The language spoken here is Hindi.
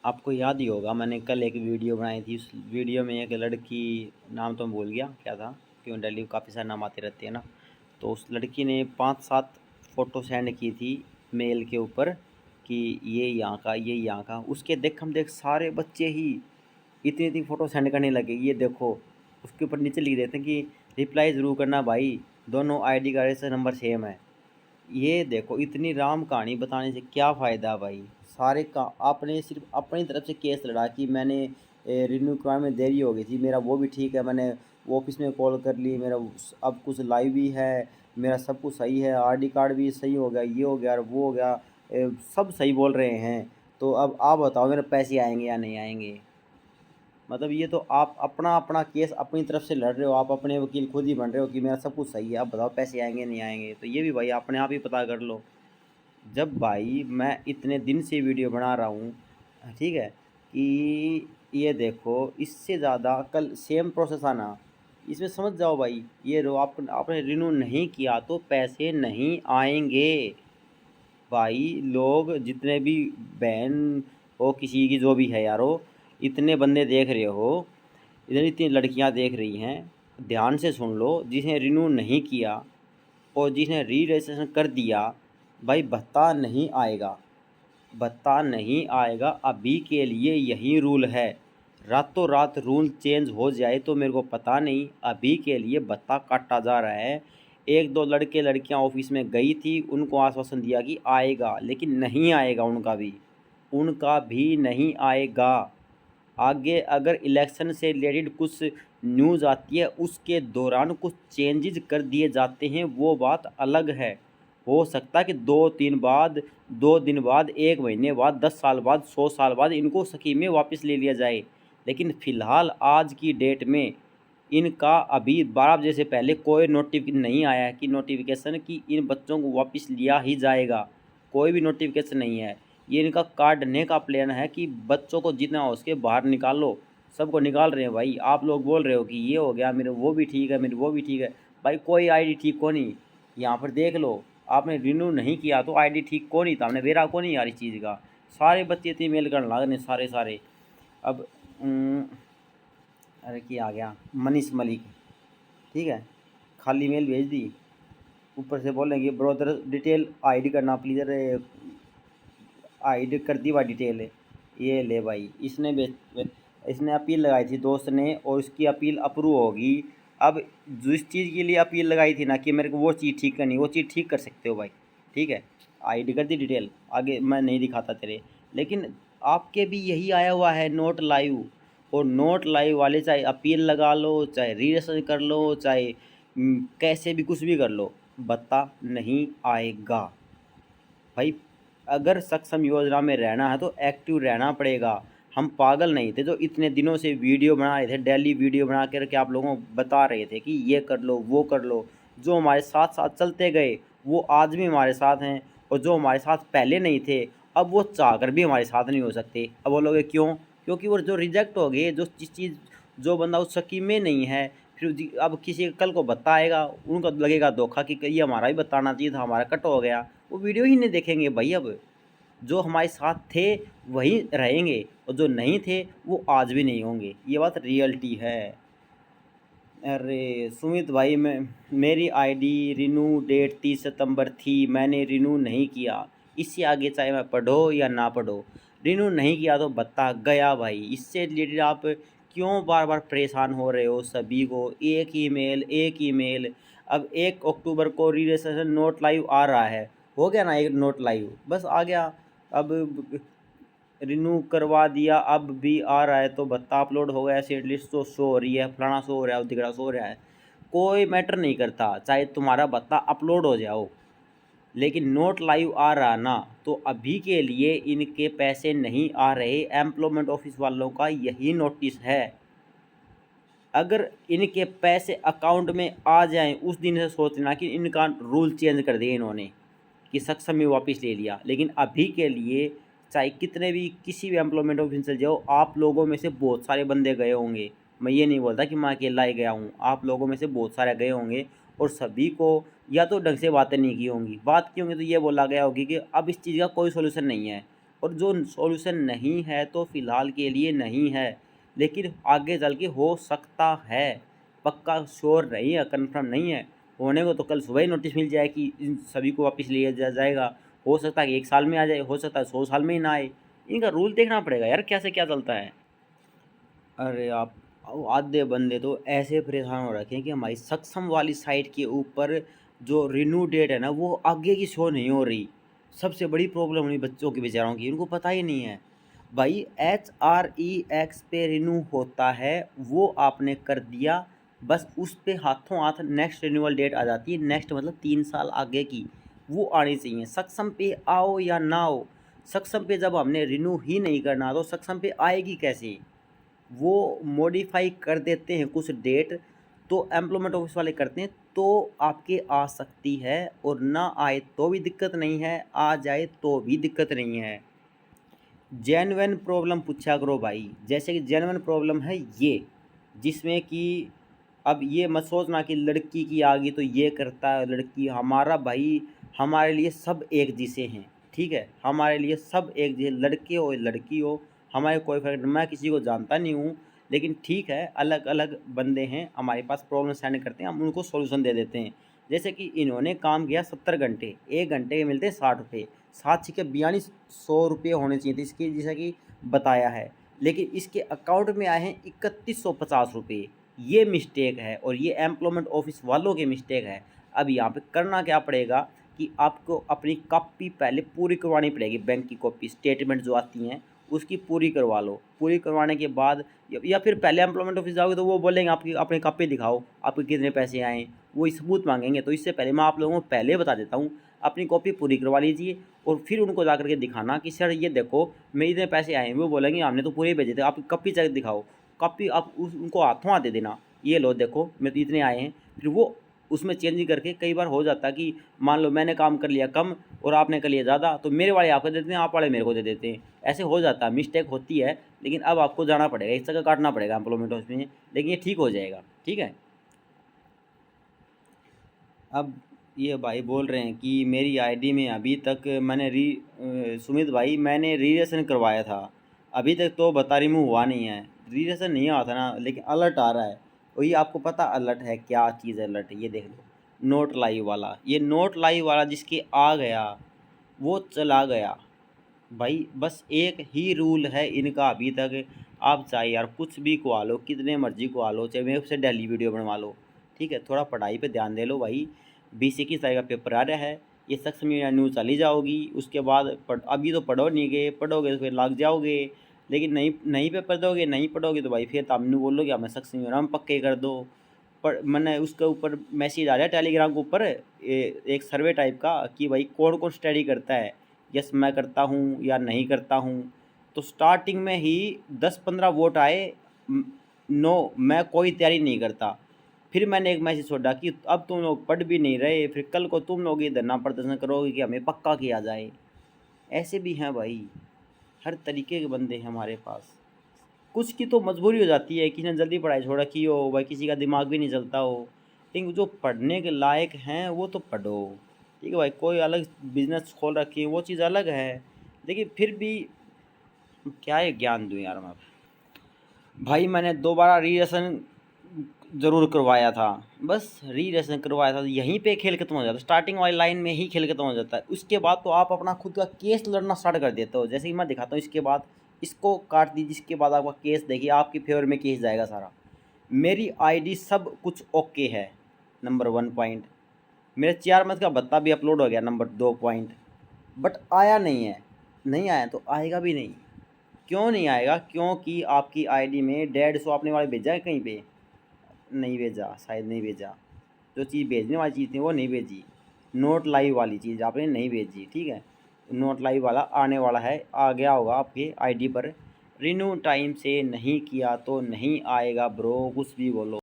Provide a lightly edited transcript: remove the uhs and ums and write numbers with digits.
आपको याद ही होगा, मैंने कल एक वीडियो बनाई थी। उस वीडियो में एक लड़की, नाम तो मैं भूल गया क्या था, क्यों डेली काफ़ी सारे नाम आते रहते हैं ना। तो उस लड़की ने 5-7 फ़ोटो सेंड की थी मेल के ऊपर कि ये यहाँ का, ये यहाँ का। उसके देख हम देख सारे बच्चे ही इतनी इतनी फ़ोटो सेंड करने लगे। ये देखो, उसके ऊपर नीचे लिख देते हैं कि रिप्लाई ज़रूर करना भाई, दोनों आईडी का रजिस्टर नंबर सेम है। ये देखो, इतनी राम कहानी बताने से क्या फ़ायदा भाई। सारे का आपने सिर्फ अपनी तरफ से केस लड़ा कि मैंने रिन्यू करवाने में देरी हो गई थी, मेरा वो भी ठीक है, मैंने वो ऑफिस में कॉल कर ली, मेरा अब कुछ लाइव भी है, मेरा सब कुछ सही है, आईडी कार्ड भी सही हो गया, ये हो गया वो हो गया, सब सही बोल रहे हैं। तो अब आप बताओ मेरे पैसे आएंगे या नहीं आएंगे। मतलब ये तो आप अपना अपना केस अपनी तरफ से लड़ रहे हो, आप अपने वकील खुद ही बन रहे हो कि मेरा सब कुछ सही है, अब बताओ पैसे आएंगे नहीं आएंगे। तो ये भी भाई अपने आप ही पता कर लो। जब भाई मैं इतने दिन से वीडियो बना रहा हूँ, ठीक है, कि ये देखो इससे ज़्यादा कल सेम प्रोसेस आना, इसमें समझ जाओ भाई। ये रो आपने रिन्यू नहीं किया तो पैसे नहीं आएंगे भाई। लोग जितने भी बहन हो किसी की जो भी है यारो, इतने बंदे देख रहे हो, इतनी इतनी लड़कियां देख रही हैं, ध्यान से सुन लो। जिसने रिन्यू नहीं किया और जिसने री रजिस्ट्रेशन कर दिया, भाई भत्ता नहीं आएगा, भत्ता नहीं आएगा। अभी के लिए यही रूल है। रातों रात रूल चेंज हो जाए तो मेरे को पता नहीं, अभी के लिए भत्ता काटा जा रहा है। एक दो लड़के लड़कियां ऑफिस में गई थी, उनको आश्वासन दिया कि आएगा, लेकिन नहीं आएगा, उनका भी नहीं आएगा। आगे अगर इलेक्शन से रिलेटेड कुछ न्यूज़ आती है, उसके दौरान कुछ चेंजेस कर दिए जाते हैं, वो बात अलग है। हो सकता है कि 2-3 बाद, 2 दिन बाद, 1 महीने बाद, 10 साल बाद, 100 साल बाद इनको स्कीम में वापस ले लिया जाए। लेकिन फ़िलहाल आज की डेट में इनका अभी 12 बजे से पहले कोई नोटिफिकेशन नहीं आया है कि नोटिफिकेशन कि इन बच्चों को वापस लिया ही जाएगा। कोई भी नोटिफिकेशन नहीं है। ये इनका काटने का प्लान है कि बच्चों को जितना हो सके बाहर निकालो। सबको निकाल रहे हैं भाई। आप लोग बोल रहे हो कि ये हो गया, मेरे वो भी ठीक है, मेरे वो भी ठीक है। भाई कोई आईडी ठीक को नहीं। यहाँ पर देख लो, आपने रिन्यू नहीं किया तो आईडी ठीक को नहीं था, हमने वेरा को नहीं यार इस चीज़ का। सारे बच्चे इतनी मेल करने लगे सारे सारे। अब अरे क्या आ गया, मनीष मलिक, ठीक है, खाली मेल भेज दी, ऊपर से बोलेंगे ब्रोदर डिटेल आईडी करना प्लीज़। अरे आईडी कर दी भाई डिटेल है, ये ले भाई। इसने अपील लगाई थी दोस्त ने, और उसकी अपील अप्रूव होगी। अब जिस चीज़ के लिए अपील लगाई थी ना कि मेरे को वो चीज़ ठीक करनी, वो चीज़ ठीक कर सकते हो भाई, ठीक है। आईडी कर दी डिटेल, आगे मैं नहीं दिखाता तेरे। लेकिन आपके भी यही आया हुआ है नोट लाइव, और नोट लाइव वाले चाहे अपील लगा लो, चाहे रीरजिस्टर कर लो, चाहे कैसे भी कुछ भी कर लो, भत्ता नहीं आएगा भाई। अगर सक्षम योजना में रहना है तो एक्टिव रहना पड़ेगा। हम पागल नहीं थे जो इतने दिनों से वीडियो बना रहे थे, डेली वीडियो बना करके आप लोगों को बता रहे थे कि ये कर लो वो कर लो। जो हमारे साथ साथ चलते गए वो आज भी हमारे साथ हैं, और जो हमारे साथ पहले नहीं थे अब वो चाह कर भी हमारे साथ नहीं हो सकते। अब बोलोगे क्यों? क्योंकि वो जो रिजेक्ट हो गए, जो जिस चीज़, जो बंदा उस स्कीम में नहीं है, फिर अब किसी कल को बताएगा, उनको लगेगा धोखा कि ये हमारा भी बताना चाहिए था, हमारा कट हो गया, वो वीडियो ही नहीं देखेंगे भाई। अब जो हमारे साथ थे वही रहेंगे, और जो नहीं थे वो आज भी नहीं होंगे। ये बात रियलिटी है। अरे सुमित भाई, मैं मेरी आईडी रिन्यू डेट 30 सितंबर थी, मैंने रिन्यू नहीं किया। इससे आगे चाहे मैं पढ़ो या ना पढ़ो, रिन्यू नहीं किया तो बता गया भाई। इससे रिलेटेड आप क्यों बार बार परेशान हो रहे हो? सभी को एक ईमेल, एक ईमेल। अब 1 अक्टूबर को रजिस्ट्रेशन नोट लाइव आ रहा है, हो गया ना एक नोट लाइव, बस आ गया। अब रिन्यू करवा दिया, अब भी आ रहा है तो भत्ता अपलोड हो गया, सीट लिस्ट तो शो हो रही है, फलाना शो हो रहा है, दिगड़ा शो हो रहा है। कोई मैटर नहीं करता चाहे तुम्हारा भत्ता अपलोड हो जाओ, लेकिन नोट लाइव आ रहा ना, तो अभी के लिए इनके पैसे नहीं आ रहे। एम्प्लॉयमेंट ऑफिस वालों का यही नोटिस है। अगर इनके पैसे अकाउंट में आ जाएं उस दिन से सोचना कि इनका रूल चेंज कर दिया इन्होंने, कि सक्षम में वापस ले लिया। लेकिन अभी के लिए चाहे कितने भी किसी भी एम्प्लॉयमेंट ऑफिस से जाओ, आप लोगों में से बहुत सारे बंदे गए होंगे। मैं ये नहीं बोलता कि मैं अकेला ही गया हूँ, आप लोगों में से बहुत सारे गए होंगे, और सभी को या तो ढंग से बातें नहीं की होंगी, बात की होंगी तो ये बोला गया होगी कि अब इस चीज़ का कोई सोल्यूशन नहीं है, और जो सॉल्यूशन नहीं है तो फ़िलहाल के लिए नहीं है, लेकिन आगे चल के हो सकता है। पक्का श्योर नहीं है, कन्फर्म नहीं है। होने को तो कल सुबह ही नोटिस मिल जाए कि इन सभी को वापस लिया जाएगा। हो सकता है कि 1 साल में आ जाए, हो सकता है 100 साल में ही ना आए। इनका रूल देखना पड़ेगा यार, क्या से क्या चलता है। अरे आप आधे बंदे तो ऐसे परेशान हो रखे हैं कि हमारी सक्षम वाली साइट के ऊपर जो रिन्यू डेट है ना, वो आगे की शो नहीं हो रही। सबसे बड़ी प्रॉब्लम हुई बच्चों के बेचारों की, उनको पता ही नहीं है। भाई HREX पे रिन्यू होता है, वो आपने कर दिया, बस उस पे हाथों हाथ नेक्स्ट रिन्यूअल डेट आ जाती है। नेक्स्ट मतलब 3 साल आगे की वो आनी चाहिए। सक्षम पे आओ या ना आओ, सक्षम पे जब हमने रिन्यू ही नहीं करना तो सक्षम पे आएगी कैसे। वो मॉडिफाई कर देते हैं कुछ डेट, तो एम्प्लॉयमेंट ऑफिस वाले करते हैं तो आपके आ सकती है, और ना आए तो भी दिक्कत नहीं है, आ जाए तो भी दिक्कत नहीं है। जेन्युइन प्रॉब्लम पूछा करो भाई। जैसे कि जेन्युइन प्रॉब्लम है ये, जिसमें कि अब ये मत सोचना कि लड़की की आ गई तो ये करता है लड़की। हमारा भाई, हमारे लिए सब एक जैसे हैं, ठीक है। हमारे लिए सब एक जैसे, लड़के हो लड़की हो, हमारे कोई फर्क नहीं। मैं किसी को जानता नहीं हूँ, लेकिन ठीक है, अलग अलग बंदे हैं हमारे पास, प्रॉब्लम सेंड करते हैं, हम उनको सोल्यूशन दे देते हैं। जैसे कि इन्होंने काम किया 70 घंटे, 1 घंटे के मिलते हैं 60 रुपये, 7×42 100 रुपये होने चाहिए थे इसके, जैसा कि बताया है। लेकिन इसके अकाउंट में आए हैं 3150 रुपये। ये मिस्टेक है, और ये एम्प्लॉयमेंट ऑफिस वालों की मिस्टेक है। अब यहाँ पे करना क्या पड़ेगा कि आपको अपनी कॉपी पहले पूरी करवानी पड़ेगी। बैंक की कॉपी, स्टेटमेंट जो आती हैं उसकी पूरी करवा लो। पूरी करवाने के बाद या फिर पहले एम्प्लॉयमेंट ऑफिस जाओगे तो वो बोलेंगे आपकी अपनी कॉपी दिखाओ, आपके कितने पैसे आए, वो सबूत मांगेंगे। तो इससे पहले मैं आप लोगों को पहले बता देता हूँ, अपनी कॉपी पूरी करवा लीजिए, और फिर उनको जा करके दिखाना कि सर ये देखो मेरे इतने पैसे आए हैं। वो बोलेंगे हमने तो पूरे भेजे थे, आप कॉपी चेक दिखाओ। कॉपी आप उनको हाथों हाथ दे देना, ये लो देखो मेरे तो इतने आए हैं। फिर वो उसमें चेंज करके, कई बार हो जाता है कि मान लो मैंने काम कर लिया कम और आपने कर लिया ज़्यादा, तो मेरे वाले आपको दे देते हैं, आप वाले मेरे को दे देते हैं। ऐसे हो जाता है, मिस्टेक होती है। लेकिन अब आपको जाना पड़ेगा, इस जगह काटना पड़ेगा एम्प्लॉयमेंट ऑफिस में, लेकिन ये ठीक हो जाएगा, ठीक है। अब ये भाई बोल रहे हैं कि मेरी आईडी में अभी तक मैंने सुमित भाई मैंने रीरेशन करवाया था, अभी तक तो बता रिमूव हुआ नहीं है। रीरेशन नहीं हुआ था ना, लेकिन अलर्ट आ रहा है। और ये आपको पता अलर्ट है क्या चीज़ है? अलर्ट ये देख लो, नोट लाइव वाला। ये नोट लाइव वाला जिसके आ गया वो चला गया भाई। बस एक ही रूल है इनका अभी तक। आप चाहे यार कुछ भी खुआ लो, कितने मर्जी खुआ लो, चाहे मेरे से डेली वीडियो बनवा लो, ठीक है। थोड़ा पढ़ाई पे ध्यान दे लो भाई। 20-21 तारीख का पेपर आ रहा है, ये सख्त मीडिया न्यूज़ चली जाओगी। उसके बाद अभी तो पढ़ो नहीं गए, पढ़ोगे तो फिर लग जाओगे। लेकिन नहीं नहीं पेपर दोगे, नहीं पढ़ोगे तो भाई फिर सामने बोलोगे हमें सख्त मीडिया हम पक्के कर दो। पर मैंने उसके ऊपर मैसेज आ रहा है टेलीग्राम के ऊपर, एक सर्वे टाइप का, कि भाई कौन कौन स्टडी करता है। यस मैं करता हूँ या नहीं करता हूँ। तो स्टार्टिंग में ही 10-15 वोट आए, नो मैं कोई तैयारी नहीं करता। फिर मैंने एक मैसेज छोड़ा कि अब तुम लोग पढ़ भी नहीं रहे, फिर कल को तुम लोग ही धरना प्रदर्शन करोगे कि हमें पक्का किया जाए। ऐसे भी हैं भाई, हर तरीके के बंदे हैं हमारे पास। कुछ की तो मजबूरी हो जाती है, किसी ने जल्दी पढ़ाई छोड़ रखी हो भाई, किसी का दिमाग भी नहीं चलता हो। लेकिन जो पढ़ने के लायक हैं वो तो पढ़ो, ठीक है भाई। कोई अलग बिजनेस खोल रखी है वो चीज़ अलग है, लेकिन फिर भी क्या है ज्ञान दूँ यार मैं। भाई मैंने दोबारा रीलेशन ज़रूर करवाया था, बस रीलेशन करवाया था, यहीं पे खेल खत्म हो जाता है। स्टार्टिंग वाली लाइन में ही खेल खत्म हो जाता है। उसके बाद तो आप अपना खुद का केस लड़ना स्टार्ट कर देते हो। जैसे कि मैं दिखाता हूँ, इसके बाद इसको काट दीजिए, इसके बाद आपका केस देखिए, आपके फेवर में केस जाएगा सारा। मेरी आईडी सब कुछ ओके है, नंबर 1 पॉइंट। मेरे 4 मंथ का भत्ता भी अपलोड हो गया, नंबर 2 पॉइंट। बट आया नहीं है, नहीं आया तो आएगा भी नहीं। क्यों नहीं आएगा? क्योंकि आपकी आईडी में 150 आपने वाले भेजा है कहीं पे, नहीं भेजा, शायद नहीं भेजा। जो चीज़ भेजने वाली चीज़ थी वो नहीं भेजी। नोट लाइव वाली चीज़ आपने नहीं भेजी, ठीक है। नोट लाइव वाला आने वाला है, आ गया होगा आपके आईडी पर। रिन्यू टाइम से नहीं किया तो नहीं आएगा ब्रो, कुछ भी बोलो।